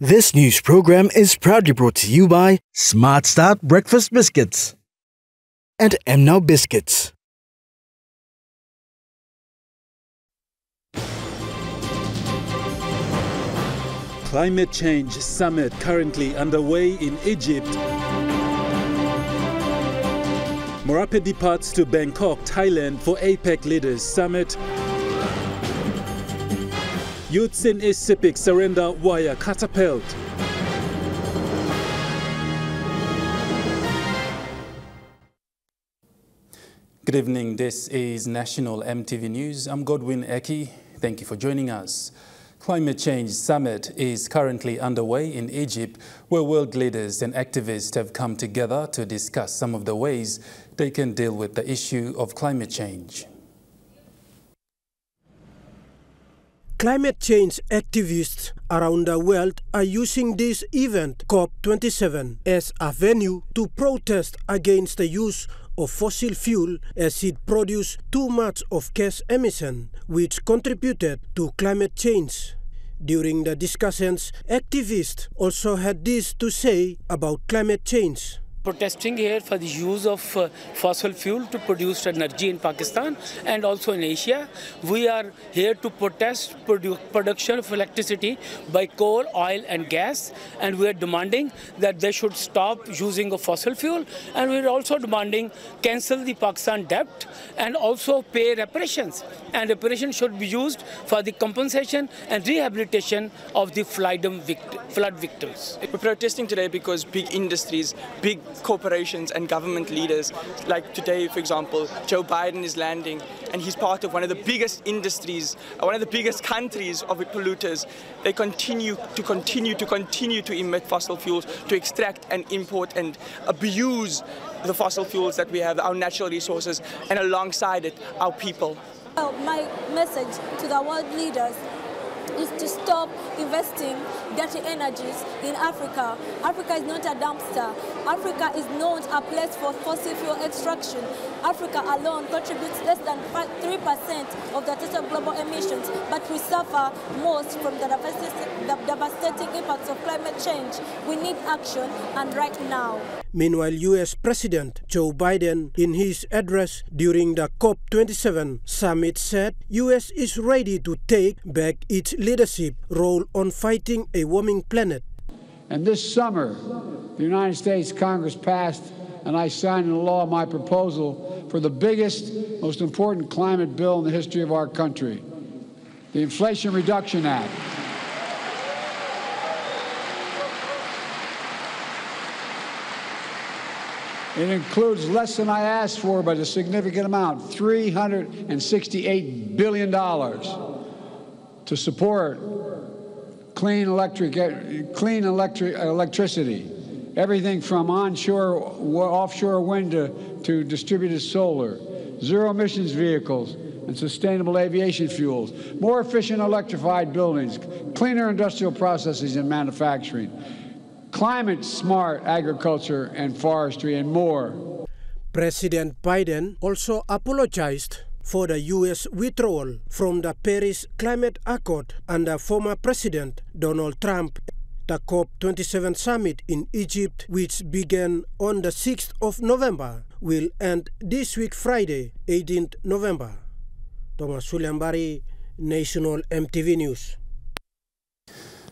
This news program is proudly brought to you by Smart Start Breakfast Biscuits and Now Biscuits. Climate Change Summit currently underway in Egypt. Morape departs to Bangkok, Thailand for APEC Leaders Summit. Youths in East Sepik surrender via catapult. Good evening, this is National EMTV News. I'm Godwin Eki. Thank you for joining us. Climate Change Summit is currently underway in Egypt, where world leaders and activists have come together to discuss some of the ways they can deal with the issue of climate change. Climate change activists around the world are using this event, COP27, as a venue to protest against the use of fossil fuel as it produced too much of gas emission, which contributed to climate change. During the discussions, activists also had this to say about climate change. Protesting here for the use of fossil fuel to produce energy in Pakistan and also in Asia. We are here to protest production of electricity by coal, oil and gas, and we are demanding that they should stop using of fossil fuel, and we are also demanding cancel the Pakistan debt and also pay reparations, and reparations should be used for the compensation and rehabilitation of the flood victims. We're protesting today because big industries, big corporations and government leaders, like today, for example, Joe Biden is landing and he's part of one of the biggest industries, one of the biggest countries of polluters. They continue to emit fossil fuels, to extract and import and abuse the fossil fuels that we have, our natural resources, and alongside it, our people. My message to the world leaders is to stop investing dirty energies in Africa. Africa is not a dumpster. Africa is not a place for fossil fuel extraction. Africa alone contributes less than 3% of the total global emissions, but we suffer most from the devastating impacts of climate change. We need action, and right now. Meanwhile, U.S. President Joe Biden, in his address during the COP27 summit, said U.S. is ready to take back its leadership role on fighting a warming planet. And this summer, the United States Congress passed, and I signed into law my proposal for the biggest, most important climate bill in the history of our country, the Inflation Reduction Act. It includes less than I asked for, but a significant amount, $368 billion to support clean electricity, everything from onshore, offshore wind to distributed solar, zero emissions vehicles and sustainable aviation fuels, more efficient electrified buildings, cleaner industrial processes and manufacturing, climate-smart agriculture and forestry, and more. President Biden also apologized for the U.S. withdrawal from the Paris Climate Accord under former President Donald Trump. The COP27 summit in Egypt, which began on the 6th of November, will end this week Friday, 18th November. Thomas Suliambari, National EMTV News.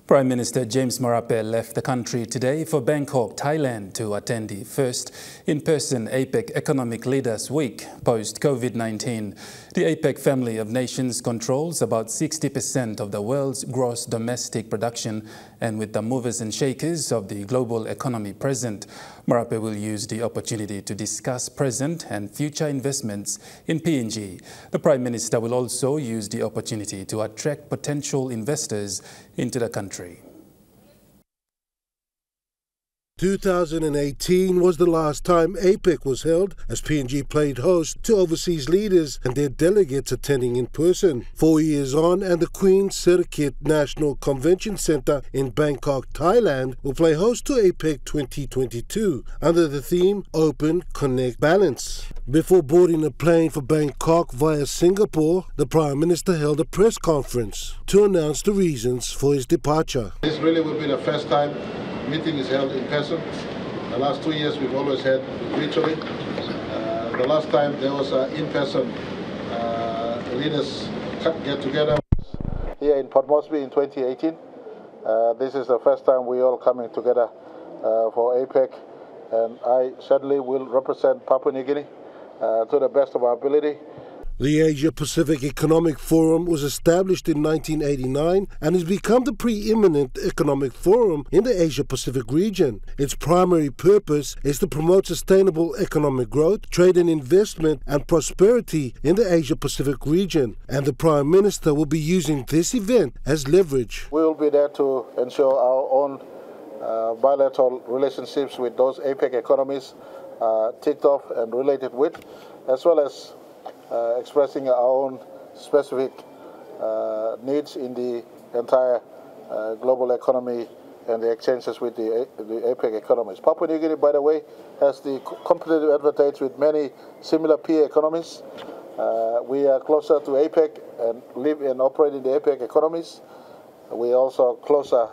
Prime Minister James Morape left the country today for Bangkok, Thailand to attend the first in-person APEC Economic Leaders Week post-COVID-19. The APEC family of nations controls about 60% of the world's gross domestic production, and with the movers and shakers of the global economy present, Morape will use the opportunity to discuss present and future investments in PNG. The Prime Minister will also use the opportunity to attract potential investors into the country. 2018 was the last time APEC was held, as PNG played host to overseas leaders and their delegates attending in person. 4 years on, and the Queen Sirikit National Convention Centre in Bangkok, Thailand will play host to APEC 2022 under the theme Open, Connect, Balance. Before boarding a plane for Bangkok via Singapore, the Prime Minister held a press conference to announce the reasons for his departure. This really will be the first time meeting is held in person. The last 2 years we've always had virtually. The last time there was an in-person leaders get together here in Port Moresby in 2018. This is the first time we all coming together for APEC, and I certainly will represent Papua New Guinea to the best of our ability. The Asia-Pacific Economic Forum was established in 1989 and has become the preeminent economic forum in the Asia-Pacific region. Its primary purpose is to promote sustainable economic growth, trade and investment and prosperity in the Asia-Pacific region, and the Prime Minister will be using this event as leverage. We will be there to ensure our own bilateral relationships with those APEC economies ticked off and related with, as well as expressing our own specific needs in the entire global economy and the exchanges with the APEC economies. Papua New Guinea, by the way, has the competitive advantage with many similar peer economies. We are closer to APEC and live and operate in the APEC economies. We are also closer,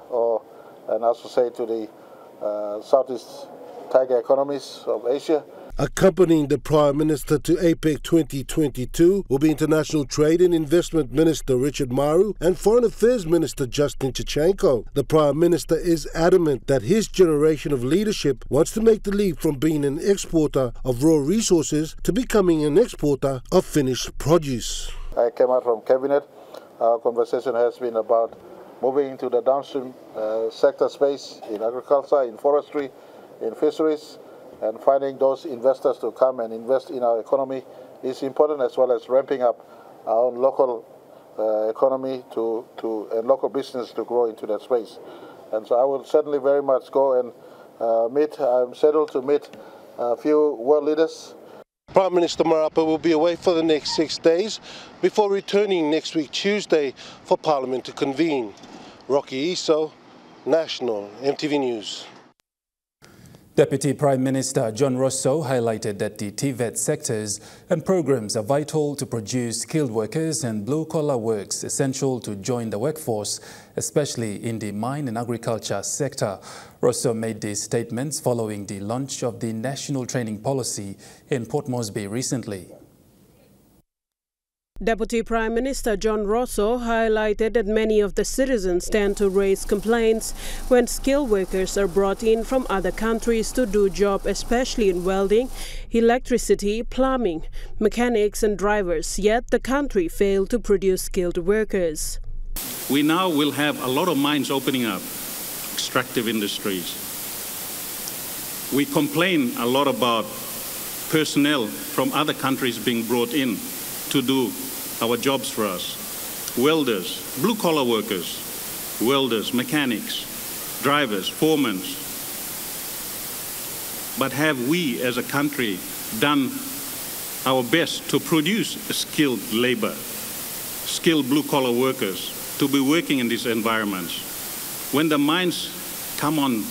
and also say, to the Southeast Tiger economies of Asia. Accompanying the Prime Minister to APEC 2022 will be International Trade and Investment Minister Richard Maru and Foreign Affairs Minister Justin Chichenko. The Prime Minister is adamant that his generation of leadership wants to make the leap from being an exporter of raw resources to becoming an exporter of finished produce. I came out from Cabinet. Our conversation has been about moving into the downstream sector space in agriculture, in forestry, in fisheries, and finding those investors to come and invest in our economy is important, as well as ramping up our own local economy and local business to grow into that space. And so I will certainly very much go and I'm scheduled to meet a few world leaders. Prime Minister Marape will be away for the next 6 days before returning next week Tuesday for Parliament to convene. Rocky Iso, National EMTV News. Deputy Prime Minister John Rosso highlighted that the TVET sectors and programs are vital to produce skilled workers and blue-collar works essential to join the workforce, especially in the mine and agriculture sector. Rosso made these statements following the launch of the National Training Policy in Port Moresby recently. Deputy Prime Minister John Rosso highlighted that many of the citizens tend to raise complaints when skilled workers are brought in from other countries to do jobs, especially in welding, electricity, plumbing, mechanics and drivers, yet the country failed to produce skilled workers. We now will have a lot of mines opening up, extractive industries. We complain a lot about personnel from other countries being brought in to do our jobs for us. Welders, blue-collar workers, welders, mechanics, drivers, foremen. But have we as a country done our best to produce skilled labor, skilled blue-collar workers to be working in these environments? When the mines come on,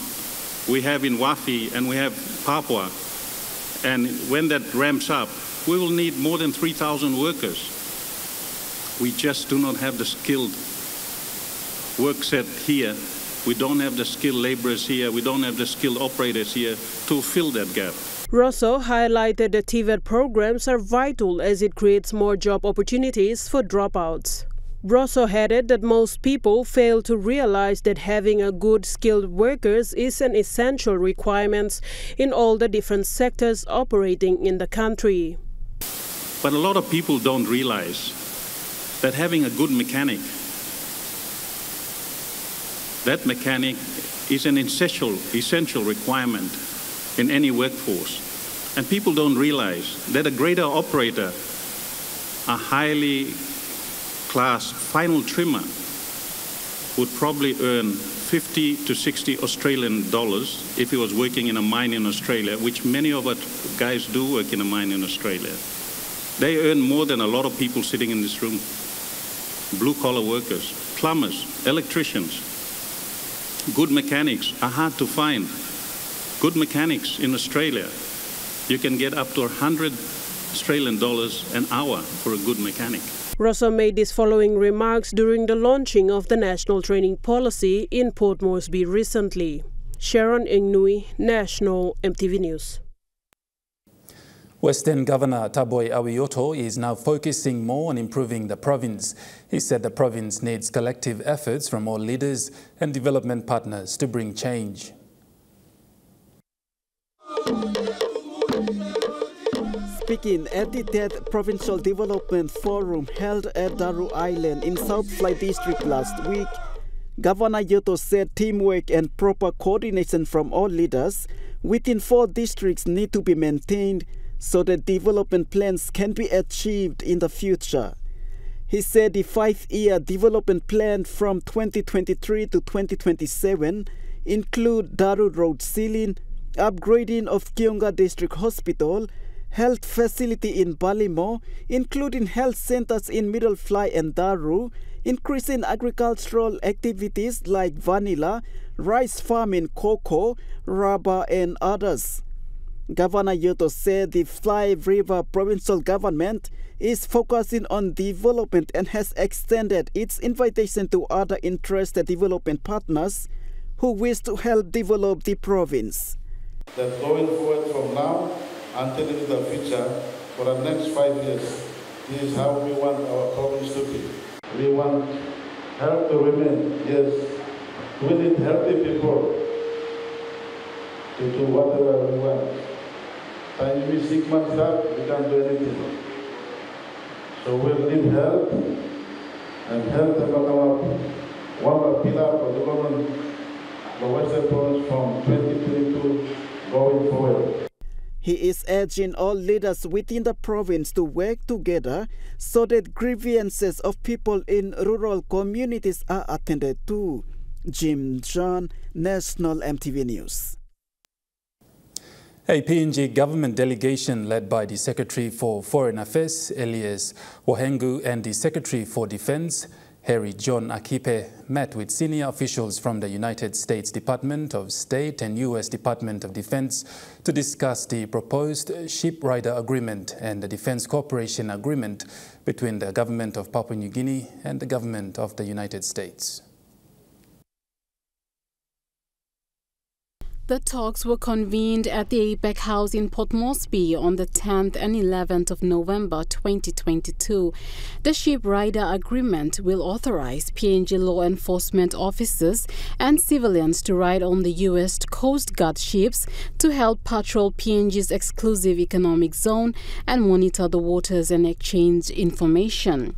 we have in Wafi and we have Papua, and when that ramps up, we will need more than 3,000 workers. We just do not have the skilled work set here. We don't have the skilled laborers here. We don't have the skilled operators here to fill that gap. Rosso highlighted that TVET programs are vital as it creates more job opportunities for dropouts. Rosso added that most people fail to realize that having a good skilled workers is an essential requirement in all the different sectors operating in the country. But a lot of people don't realize that having a good mechanic, that mechanic is an essential requirement in any workforce. And people don't realize that a grader operator, a highly classed final trimmer, would probably earn 50 to 60 Australian dollars if he was working in a mine in Australia, which many of us guys do work in a mine in Australia. They earn more than a lot of people sitting in this room. Blue-collar workers, plumbers, electricians, good mechanics are hard to find. Good mechanics in Australia, you can get up to 100 Australian dollars an hour for a good mechanic. Rosso made these following remarks during the launching of the National Training Policy in Port Moresby recently. Sharon Ingnui, National EMTV News. Western Governor Taboy Awioto is now focusing more on improving the province. He said the province needs collective efforts from all leaders and development partners to bring change. Speaking at the 10th Provincial Development Forum held at Daru Island in South Fly District last week, Governor Yoto said teamwork and proper coordination from all leaders within 4 districts need to be maintained so that development plans can be achieved in the future. He said the 5-year development plan from 2023 to 2027 include Daru Road ceiling, upgrading of Kionga District Hospital, health facility in Balimo, including health centers in Middle Fly and Daru, increasing agricultural activities like vanilla, rice farming, cocoa, rubber and others. Governor Yoto said the Fly River provincial government is focusing on development and has extended its invitation to other interested development partners who wish to help develop the province. That going forward from now until into the future, for the next 5 years, this is how we want our province to be. We want help the women, yes. We need healthy people to do whatever we want. Time we 6 months up, we can't do anything. So we'll need help, and help to become one pillar for development the Western Province from 2022 going forward. He is urging all leaders within the province to work together so that grievances of people in rural communities are attended to. Jim John, National EMTV News. A PNG government delegation led by the Secretary for Foreign Affairs, Elias Wohengu, and the Secretary for Defense, Harry John Akipe, met with senior officials from the United States Department of State and U.S. Department of Defense to discuss the proposed Ship Rider Agreement and the Defense Cooperation Agreement between the government of Papua New Guinea and the government of the United States. The talks were convened at the APEC House in Port Moresby on the 10th and 11th of November 2022. The Ship Rider Agreement will authorize PNG law enforcement officers and civilians to ride on the U.S. Coast Guard ships to help patrol PNG's exclusive economic zone and monitor the waters and exchange information.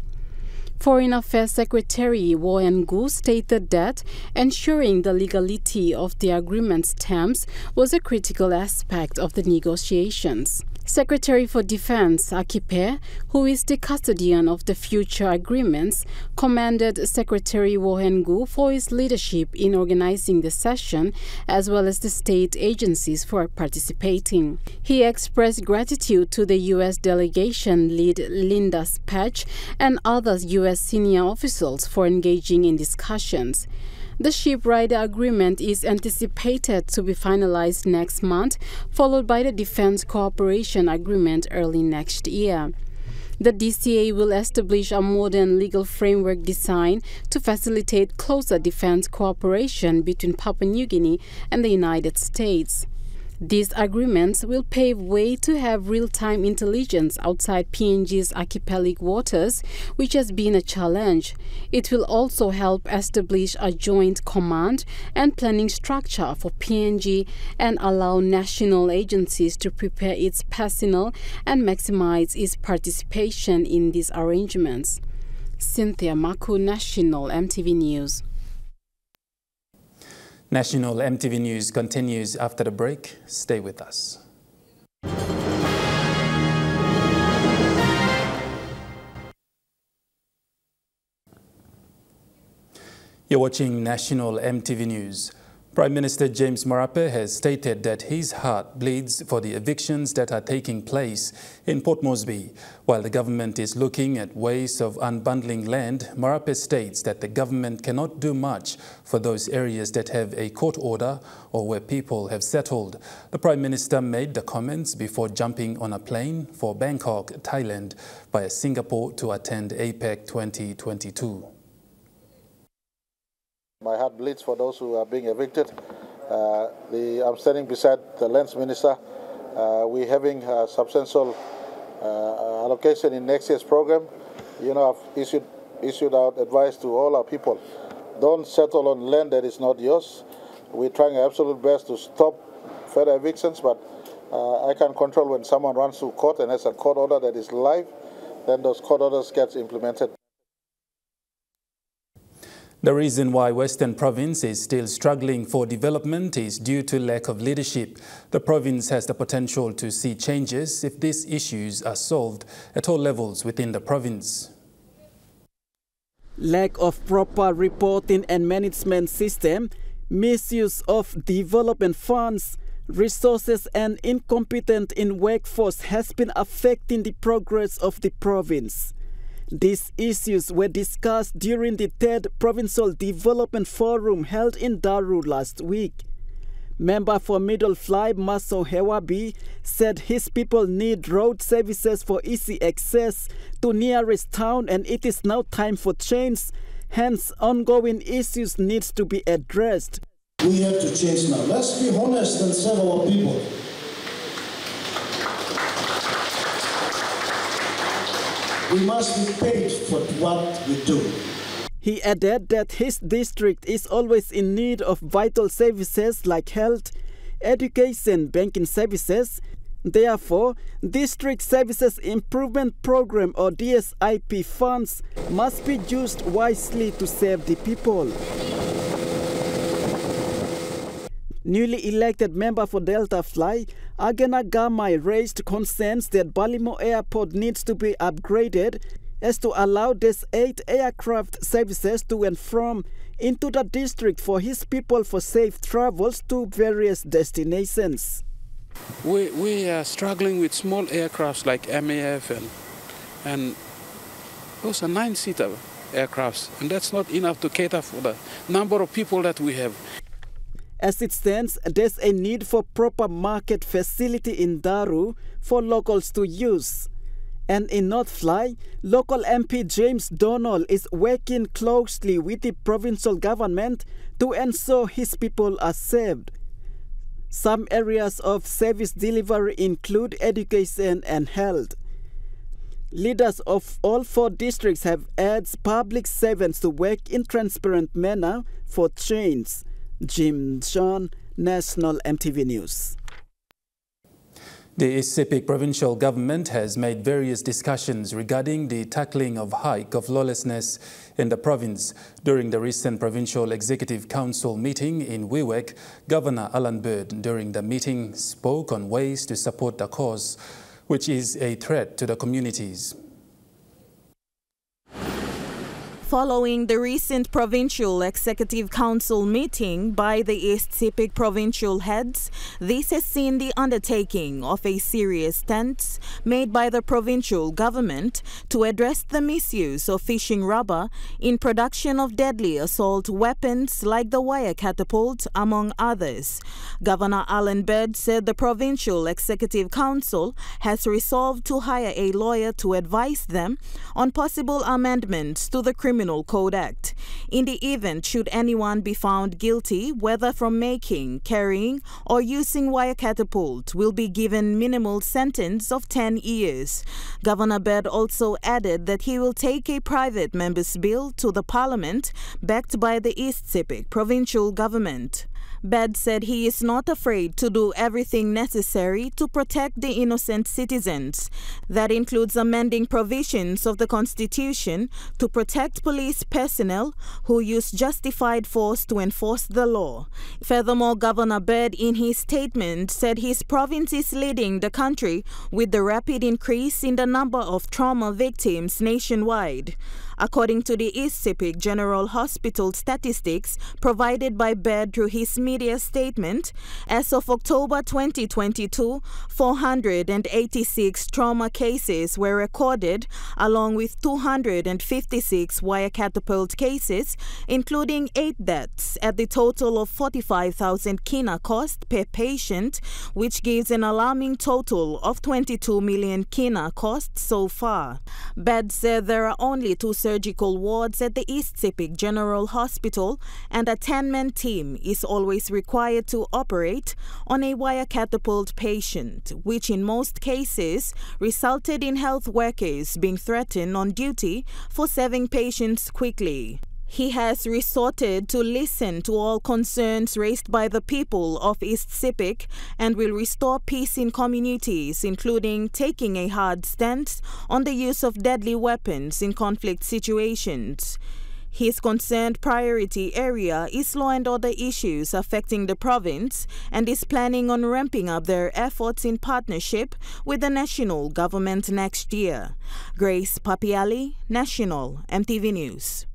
Foreign Affairs Secretary Wohengu stated that ensuring the legality of the agreement's terms was a critical aspect of the negotiations. Secretary for Defense Akipe, who is the custodian of the future agreements, commended Secretary Wohengu for his leadership in organizing the session as well as the state agencies for participating. He expressed gratitude to the U.S. delegation lead Linda Spatch and other U.S. senior officials for engaging in discussions. The Ship Rider Agreement is anticipated to be finalized next month, followed by the Defense Cooperation Agreement early next year. The DCA will establish a modern legal framework designed to facilitate closer defense cooperation between Papua New Guinea and the United States. These agreements will pave way to have real-time intelligence outside PNG's archipelagic waters, which has been a challenge. It will also help establish a joint command and planning structure for PNG and allow national agencies to prepare its personnel and maximize its participation in these arrangements. Cynthia Maku, National EMTV News. National EMTV News continues after the break. Stay with us. You're watching National EMTV News. Prime Minister James Marape has stated that his heart bleeds for the evictions that are taking place in Port Moresby. While the government is looking at ways of unbundling land, Marape states that the government cannot do much for those areas that have a court order or where people have settled. The Prime Minister made the comments before jumping on a plane for Bangkok, Thailand, via Singapore to attend APEC 2022. My heart bleeds for those who are being evicted. I'm standing beside the Lands Minister. We're having a substantial allocation in next year's program. You know, I've issued out advice to all our people. Don't settle on land that is not yours. We're trying our absolute best to stop further evictions, but I can control when someone runs to court and has a court order that is live, then those court orders get implemented. The reason why Western Province is still struggling for development is due to lack of leadership. The province has the potential to see changes if these issues are solved at all levels within the province. Lack of proper reporting and management system, misuse of development funds, resources and incompetent in workforce has been affecting the progress of the province. These issues were discussed during the 3rd Provincial Development Forum held in Daru last week. Member for Middle Fly, Maso Hewabi, said his people need road services for easy access to nearest town and it is now time for change. Hence, ongoing issues needs to be addressed. We have to change now. Let's be honest and serve our people. We must be paid for what we do. He added that his district is always in need of vital services like health, education, banking services. Therefore, District Services Improvement Program or DSIP funds must be used wisely to serve the people. Newly elected member for Delta Fly, Agena Gamai raised concerns that Balimo Airport needs to be upgraded as to allow these 8 aircraft services to and from into the district for his people for safe travels to various destinations. We are struggling with small aircrafts like MAF and those are 9-seater aircrafts, and that's not enough to cater for the number of people that we have. As it stands, there's a need for proper market facility in Daru for locals to use. And in North Fly, local MP James Donald is working closely with the provincial government to ensure his people are saved. Some areas of service delivery include education and health. Leaders of all 4 districts have urged public servants to work in transparent manner for change. Jim John, National EMTV News. The East Sepik provincial government has made various discussions regarding the tackling of hike of lawlessness in the province. During the recent Provincial Executive Council meeting in Wewak, Governor Alan Bird during the meeting spoke on ways to support the cause, which is a threat to the communities. Following the recent Provincial Executive Council meeting by the East Sepik provincial heads, this has seen the undertaking of a serious stance made by the provincial government to address the misuse of fishing rubber in production of deadly assault weapons like the wire catapult, among others. Governor Alan Bird said the Provincial Executive Council has resolved to hire a lawyer to advise them on possible amendments to the Criminal Code Act. In the event should anyone be found guilty, whether from making, carrying or using wire catapult, will be given minimal sentence of 10 years. Governor Bird also added that he will take a private member's bill to the Parliament backed by the East Sepik provincial government. Bed said he is not afraid to do everything necessary to protect the innocent citizens. That includes amending provisions of the Constitution to protect police personnel who use justified force to enforce the law. Furthermore, Governor Bed in his statement said his province is leading the country with the rapid increase in the number of trauma victims nationwide. According to the East Sepik General Hospital statistics provided by Bed through his media statement, as of October 2022, 486 trauma cases were recorded, along with 256 wire catapult cases, including 8 deaths at the total of 45,000 kina cost per patient, which gives an alarming total of 22 million kina cost so far. Bed said there are only 2 surgical wards at the East Sepik General Hospital, and a 10-man team is always required to operate on a wire catapult patient, which in most cases resulted in health workers being threatened on duty for saving patients quickly. He has resorted to listen to all concerns raised by the people of East Sepik and will restore peace in communities, including taking a hard stance on the use of deadly weapons in conflict situations. His concerned priority area is law and order issues affecting the province and is planning on ramping up their efforts in partnership with the national government next year. Grace Papiali, National EMTV News.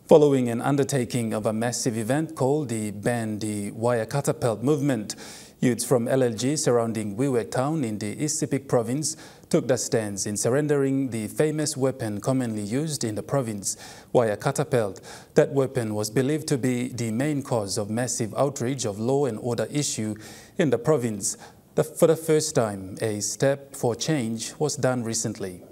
Following an undertaking of a massive event called the Ban the Wire Catapult movement, youths from LLG surrounding Wewak town in the East Sepik province took their stands in surrendering the famous weapon commonly used in the province, wire catapult. That weapon was believed to be the main cause of massive outrage of law and order issue in the province. For the first time, a step for change was done recently.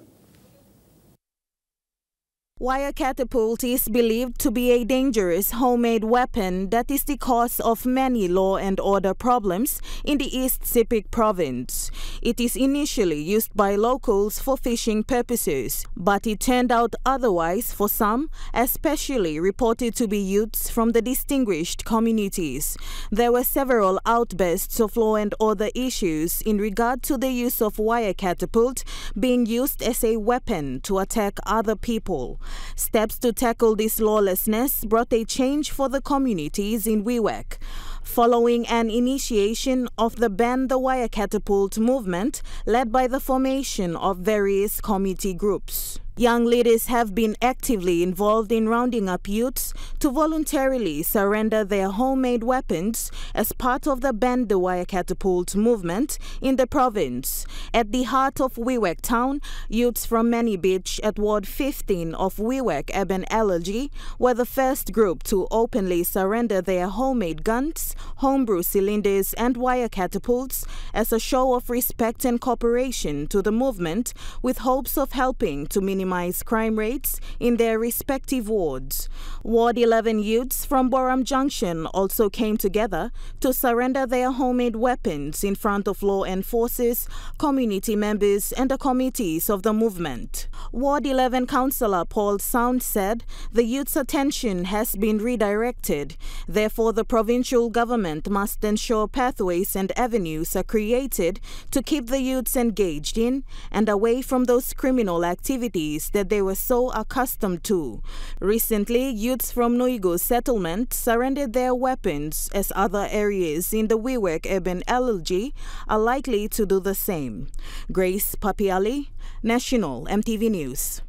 Wire catapult is believed to be a dangerous homemade weapon that is the cause of many law and order problems in the East Sepik province. It is initially used by locals for fishing purposes, but it turned out otherwise for some, especially reported to be youths from the distinguished communities. There were several outbursts of law and order issues in regard to the use of wire catapult being used as a weapon to attack other people. Steps to tackle this lawlessness brought a change for the communities in Wewak. Following an initiation of the Ban the Wire Catapult movement led by the formation of various committee groups. Young leaders have been actively involved in rounding up youths to voluntarily surrender their homemade weapons as part of the Ban the Wire Catapult movement in the province. At the heart of Wewak town, youths from Many Beach at Ward 15 of Wewak Urban LLG were the first group to openly surrender their homemade guns, homebrew cylinders and wire catapults as a show of respect and cooperation to the movement, with hopes of helping to minimize crime rates in their respective wards. Ward 11 youths from Boram Junction also came together to surrender their homemade weapons in front of law enforcers, community members and the committees of the movement. Ward 11 Councillor Paul Sound said the youth's attention has been redirected. Therefore, the provincial government must ensure pathways and avenues are created to keep the youths engaged in and away from those criminal activities that they were so accustomed to. Recently, youths from Nuigo settlement surrendered their weapons as other areas in the Wewak Urban LLG are likely to do the same. Grace Papiali, National EMTV News.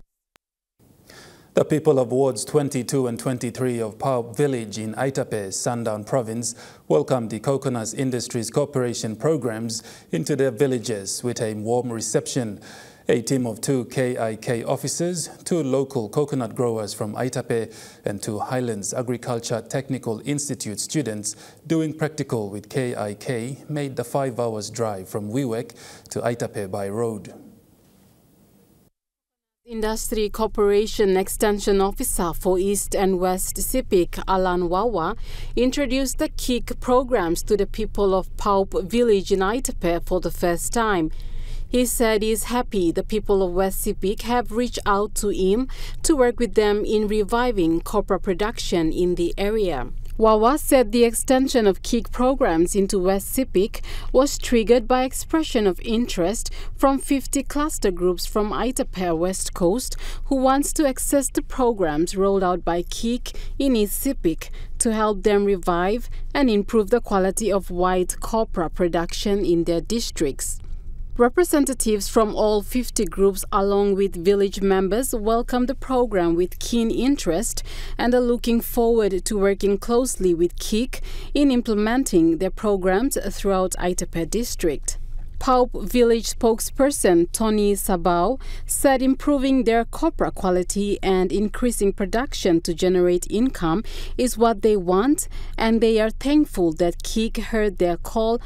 The people of wards 22 and 23 of Paup village in Aitape, Sundown province, welcomed the Coconut Industries Corporation programs into their villages with a warm reception. A team of 2 KIK officers, 2 local coconut growers from Aitape and 2 Highlands Agriculture Technical Institute students doing practical with KIK made the 5 hours drive from Wewak to Aitape by road. Industry Corporation Extension Officer for East and West Sepik, Alan Wawa, introduced the KIK programs to the people of Paup village in Aitape for the first time. He said he is happy the people of West Sepik have reached out to him to work with them in reviving copra production in the area. Wawa said the extension of KIC programs into West Sepik was triggered by expression of interest from 50 cluster groups from Aitapere West Coast who wants to access the programs rolled out by KIC in East Sepik to help them revive and improve the quality of white copra production in their districts. Representatives from all 50 groups along with village members welcome the program with keen interest and are looking forward to working closely with KIC in implementing their programs throughout Aitapere district. Paup village spokesperson Tony Sabao said improving their copra quality and increasing production to generate income is what they want, and they are thankful that KIC heard their call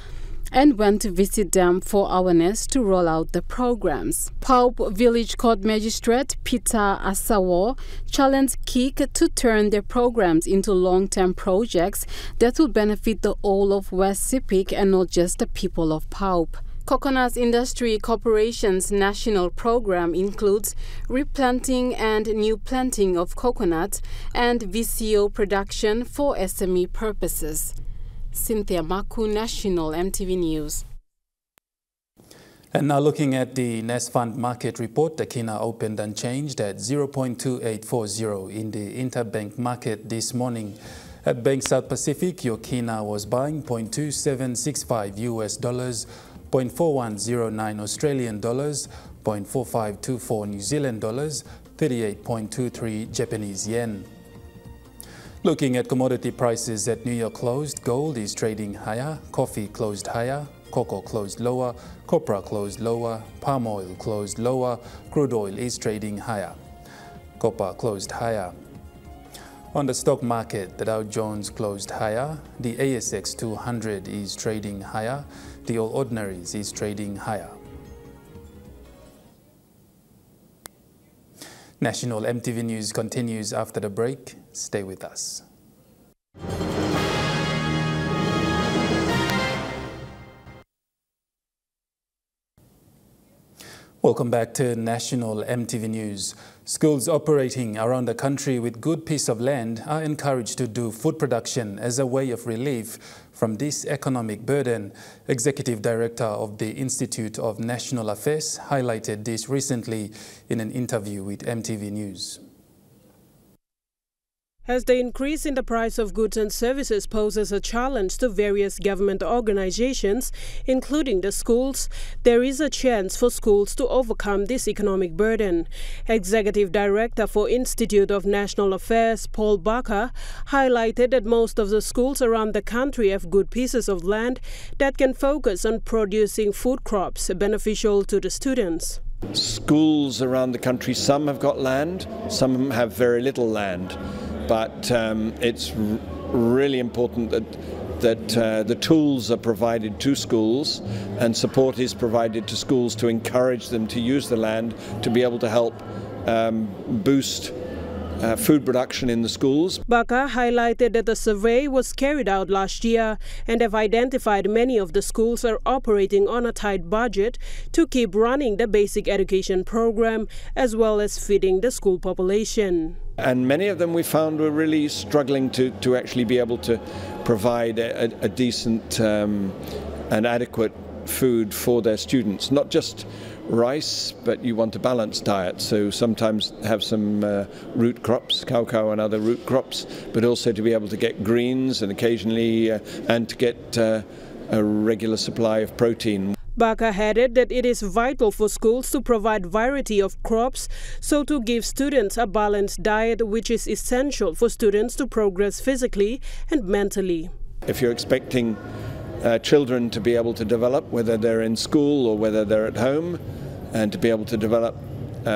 and went to visit them for awareness to roll out the programs. Paup Village Court Magistrate Peter Asawo challenged KIC to turn their programs into long-term projects that will benefit the whole of West Sepik and not just the people of Paup. Coconut Industry Corporation's national program includes replanting and new planting of coconut and VCO production for SME purposes. Cynthia Maku, National EMTV News. And now looking at the Nest Fund market report, the Kina opened unchanged at 0.2840 in the interbank market this morning. At Bank South Pacific, your Kina was buying $0.2765 US dollars, 0.4109 Australian dollars, 0.4524 New Zealand dollars, 38.23 Japanese yen. Looking at commodity prices at New York closed, gold is trading higher, coffee closed higher, cocoa closed lower, copra closed lower, palm oil closed lower, crude oil is trading higher. Copper closed higher. On the stock market, the Dow Jones closed higher, the ASX 200 is trading higher, the All Ordinaries is trading higher. National EMTV News continues after the break. Stay with us. Welcome back to National EMTV News. Schools operating around the country with good piece of land are encouraged to do food production as a way of relief from this economic burden. Executive Director of the Institute of National Affairs highlighted this recently in an interview with EMTV News. As the increase in the price of goods and services poses a challenge to various government organizations, including the schools, there is a chance for schools to overcome this economic burden. Executive Director for Institute of National Affairs, Paul Barker, highlighted that most of the schools around the country have good pieces of land that can focus on producing food crops beneficial to the students. Schools around the country, some have got land, some have very little land. But it's really important that the tools are provided to schools and support is provided to schools to encourage them to use the land to be able to help boost food production in the schools. Baka highlighted that the survey was carried out last year and have identified many of the schools are operating on a tight budget to keep running the basic education program as well as feeding the school population. And many of them we found were really struggling to actually be able to provide a decent and adequate food for their students. Not just rice, but you want a balanced diet. So sometimes have some root crops, cacao and other root crops, but also to be able to get greens and occasionally and to get a regular supply of protein. Baka added that it is vital for schools to provide variety of crops, so to give students a balanced diet, which is essential for students to progress physically and mentally. If you're expecting children to be able to develop, whether they're in school or whether they're at home, and to be able to develop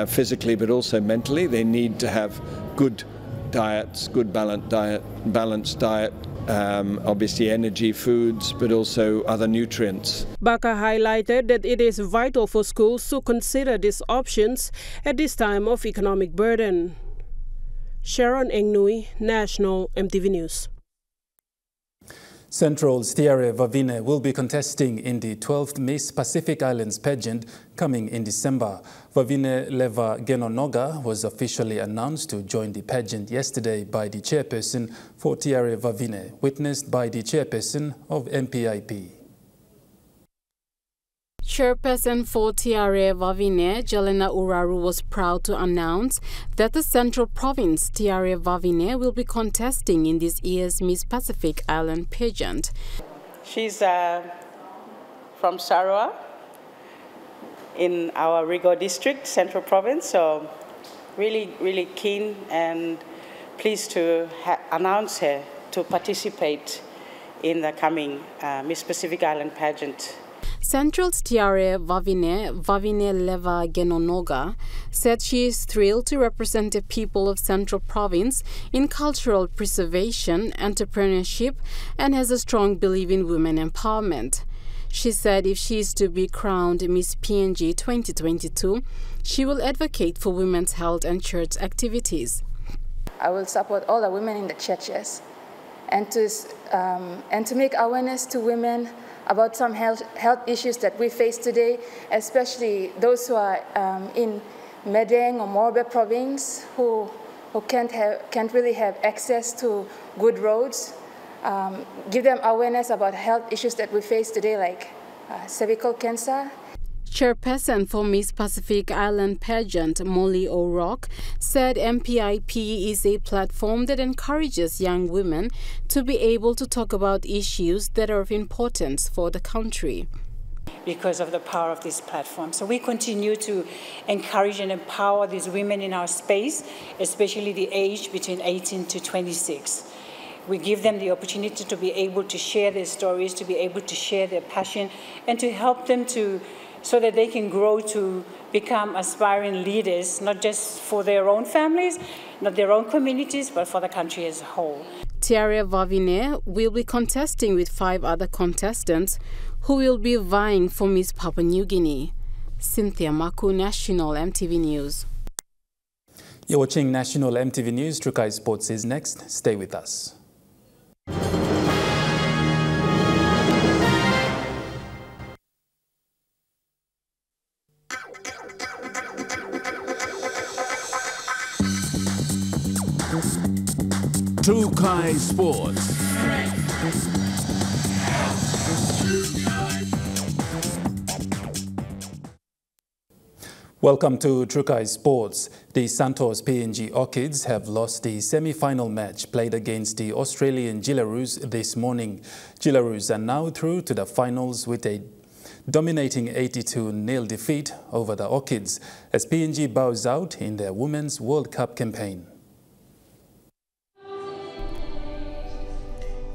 physically but also mentally, they need to have good diets, good balanced diet, obviously energy foods, but also other nutrients. Baka highlighted that it is vital for schools to consider these options at this time of economic burden. Sharon Engnui, National EMTV News. Central's Tiare Vavine will be contesting in the 12th Miss Pacific Islands pageant coming in December. Vavine Leva Genonoga was officially announced to join the pageant yesterday by the chairperson for Tiare Vavine, witnessed by the chairperson of MPIP. Chairperson for Tiare Vavine, Jelena Uraru, was proud to announce that the Central Province Tiare Vavine will be contesting in this year's Miss Pacific Island pageant. She's from Sarawak in our Rigo district, Central Province, so really keen and pleased to announce her to participate in the coming Miss Pacific Island pageant. Central's Tiare Vavine Leva Genonoga, said she is thrilled to represent the people of Central Province in cultural preservation, entrepreneurship, and has a strong belief in women empowerment. She said if she is to be crowned Miss PNG 2022, she will advocate for women's health and church activities. I will support all the women in the churches and to make awareness to women about some health issues that we face today, especially those who are in Medeng or Morbe province who can't really have access to good roads. Give them awareness about health issues that we face today, like cervical cancer. Chairperson for Miss Pacific Island pageant, Molly O'Rourke, said MPIP is a platform that encourages young women to be able to talk about issues that are of importance for the country. Because of the power of this platform. So we continue to encourage and empower these women in our space, especially the age between 18 to 26. We give them the opportunity to be able to share their stories, to be able to share their passion, and to help them so that they can grow to become aspiring leaders, not just for their own families, not their own communities, but for the country as a whole. Tiare Vavine will be contesting with 5 other contestants who will be vying for Miss Papua New Guinea. Cynthia Maku, National EMTV News. You're watching National EMTV News. Trukai Sports is next. Stay with us. Trukai Sports. Welcome to Trukai Sports. The Santos PNG Orchids have lost the semi-final match played against the Australian Jillaroos this morning. Jillaroos are now through to the finals with a dominating 82-0 defeat over the Orchids as PNG bows out in their Women's World Cup campaign.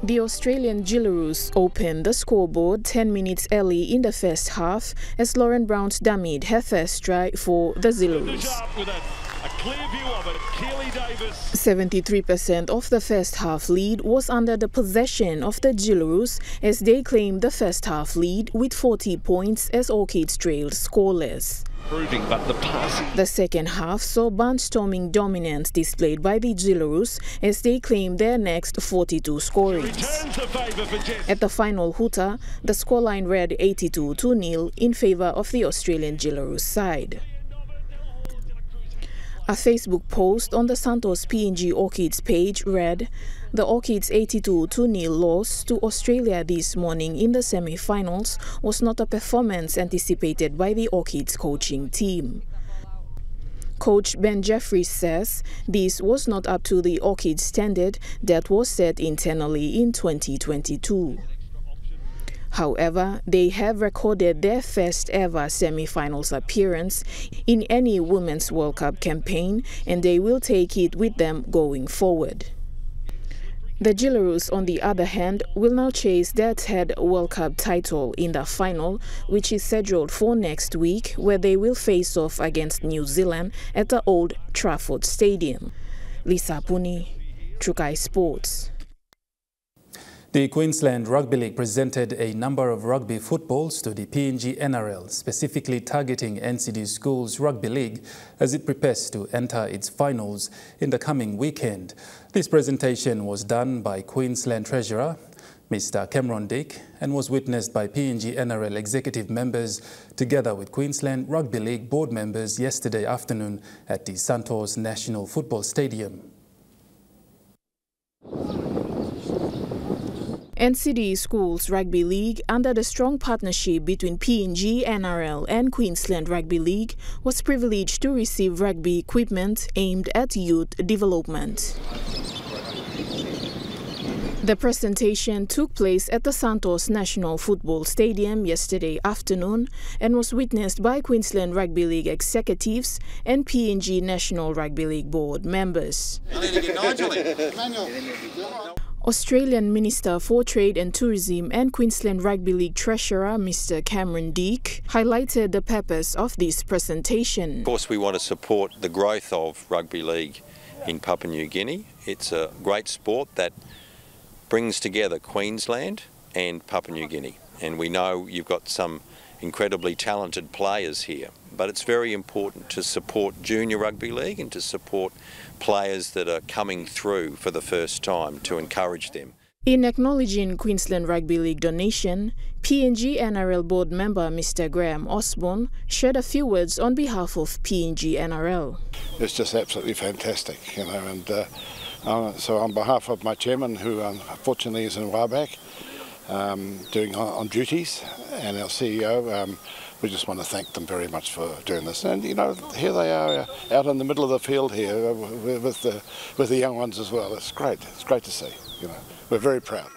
The Australian Jillaroos opened the scoreboard 10 minutes early in the first half as Lauren Brown's dummied her first try for the Jillaroos. 73% of the first half lead was under the possession of the Jillaroos as they claimed the first half lead with 40 points as Orchids trailed scoreless. The second half saw barnstorming dominance displayed by the Jillaroos as they claimed their next 42 scorings. At the final hooter, the scoreline read 82-0 in favour of the Australian Jillaroos side. A Facebook post on the Santos PNG Orchids page read, "The Orchids' 82-0 loss to Australia this morning in the semi-finals was not a performance anticipated by the Orchids coaching team." Coach Ben Jeffries says this was not up to the Orchids standard that was set internally in 2022. However, they have recorded their first ever semi-finals appearance in any Women's World Cup campaign, and they will take it with them going forward. The Jillaroos, on the other hand, will now chase their third World Cup title in the final, which is scheduled for next week, where they will face off against New Zealand at the Old Trafford Stadium. Lisa Puni, Trukai Sports. The Queensland Rugby League presented a number of rugby footballs to the PNG NRL, specifically targeting NCD Schools Rugby League as it prepares to enter its finals in the coming weekend. This presentation was done by Queensland Treasurer Mr. Cameron Dick, and was witnessed by PNG NRL executive members together with Queensland Rugby League board members yesterday afternoon at the Santos National Football Stadium. NCD Schools Rugby League, under the strong partnership between PNG, NRL and Queensland Rugby League, was privileged to receive rugby equipment aimed at youth development. The presentation took place at the Santos National Football Stadium yesterday afternoon and was witnessed by Queensland Rugby League executives and PNG National Rugby League board members. Australian Minister for Trade and Tourism and Queensland Rugby League Treasurer Mr. Cameron Dick highlighted the purpose of this presentation. Of course, we want to support the growth of rugby league in Papua New Guinea. It's a great sport that brings together Queensland and Papua New Guinea. And we know you've got some incredibly talented players here, but it's very important to support junior rugby league and to support players that are coming through for the first time, to encourage them. In acknowledging Queensland Rugby League donation, PNG NRL board member Mr. Graham Osborne shared a few words on behalf of PNG NRL. It's just absolutely fantastic, you know, and so on behalf of my chairman, who unfortunately is in Wabak, doing on duties, and our CEO, we just want to thank them very much for doing this. And you know, here they are out in the middle of the field here with the young ones as well. It's great. It's great to see. You know, we're very proud.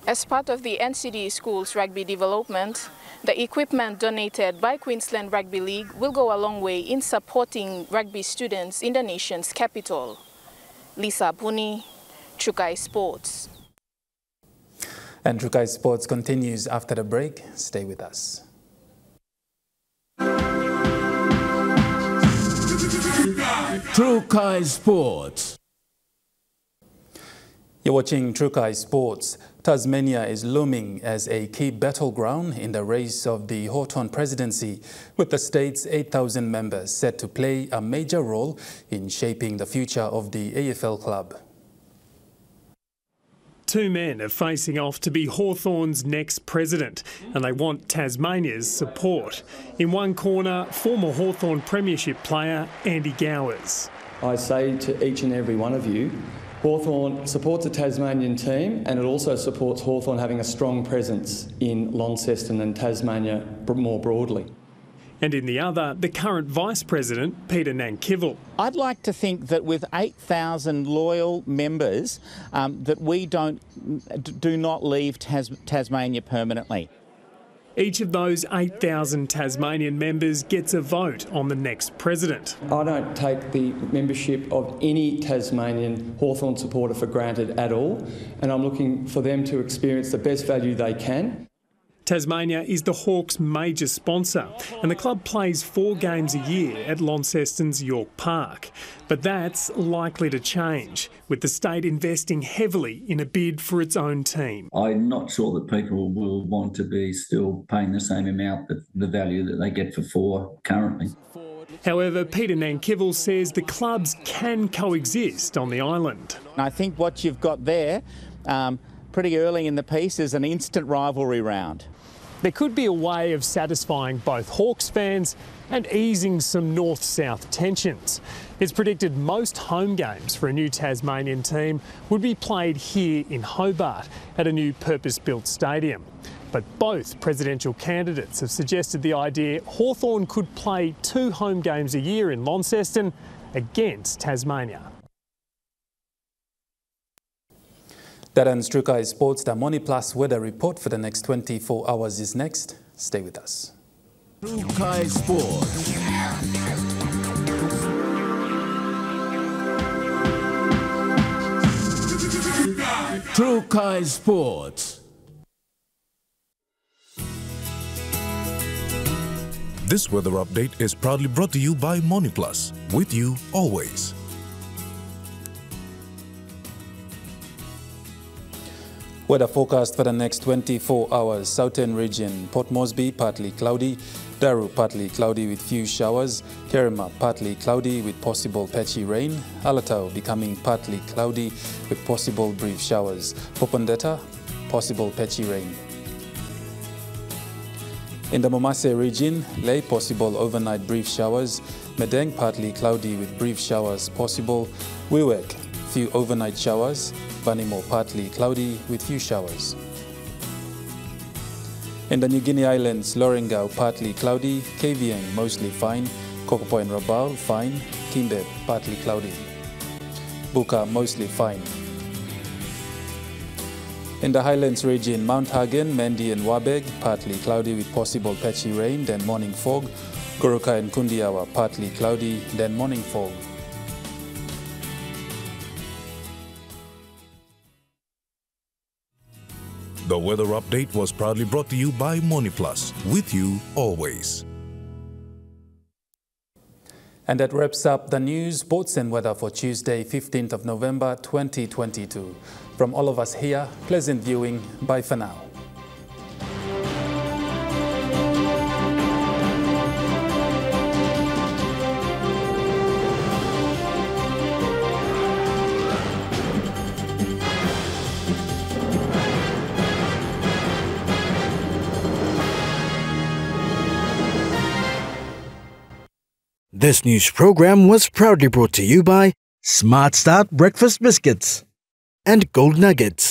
As part of the NCD Schools Rugby development, the equipment donated by Queensland Rugby League will go a long way in supporting rugby students in the nation's capital. Lisa Puni, Trukai Sports. And Trukai Sports continues after the break. Stay with us. Trukai Sports. You're watching Trukai Sports. Tasmania is looming as a key battleground in the race of the Hawthorn presidency, with the state's 8,000 members set to play a major role in shaping the future of the AFL club. Two men are facing off to be Hawthorn's next president, and they want Tasmania's support. In one corner, former Hawthorn premiership player Andy Gowers. I say to each and every one of you, Hawthorn supports a Tasmanian team, and it also supports Hawthorn having a strong presence in Launceston and Tasmania more broadly. And in the other, the current Vice President, Peter Nankival. I'd like to think that with 8,000 loyal members, that we do not leave Tasmania permanently. Each of those 8,000 Tasmanian members gets a vote on the next president. I don't take the membership of any Tasmanian Hawthorn supporter for granted at all, and I'm looking for them to experience the best value they can. Tasmania is the Hawks' major sponsor, and the club plays 4 games a year at Launceston's York Park. But that's likely to change, with the state investing heavily in a bid for its own team. I'm not sure that people will want to be still paying the same amount, the value that they get for 4 currently. However, Peter Nankival says the clubs can coexist on the island. I think what you've got there pretty early in the piece is an instant rivalry round. There could be a way of satisfying both Hawks fans and easing some north-south tensions. It's predicted most home games for a new Tasmanian team would be played here in Hobart at a new purpose-built stadium. But both presidential candidates have suggested the idea Hawthorn could play 2 home games a year in Launceston against Tasmania. That ends Trukai Sports. The Money Plus weather report for the next 24 hours is next. Stay with us. Trukai Sports. Trukai Sports. This weather update is proudly brought to you by Money Plus. With you always. Weather forecast for the next 24 hours. Southern region, Port Moresby, partly cloudy. Daru, partly cloudy with few showers. Kerema, partly cloudy with possible patchy rain. Alatau, becoming partly cloudy with possible brief showers. Popondetta, possible patchy rain. In the Momase region, Ley possible overnight brief showers, Madang partly cloudy with brief showers possible, Wewak few overnight showers, Vanimo partly cloudy with few showers. In the New Guinea Islands, Lorengau partly cloudy, Kavieng mostly fine, Kokopo and Rabaul fine, Kimbeb partly cloudy. Buka mostly fine. In the Highlands region, Mount Hagen, Mendi and Wabeg partly cloudy with possible patchy rain, then morning fog. Goroka and Kundiawa partly cloudy, then morning fog. The weather update was proudly brought to you by MoneyPlus, with you always. And that wraps up the news, sports and weather for Tuesday, 15th of November, 2022. From all of us here, pleasant viewing. Bye for now. This news program was proudly brought to you by Smart Start Breakfast Biscuits and Gold Nuggets.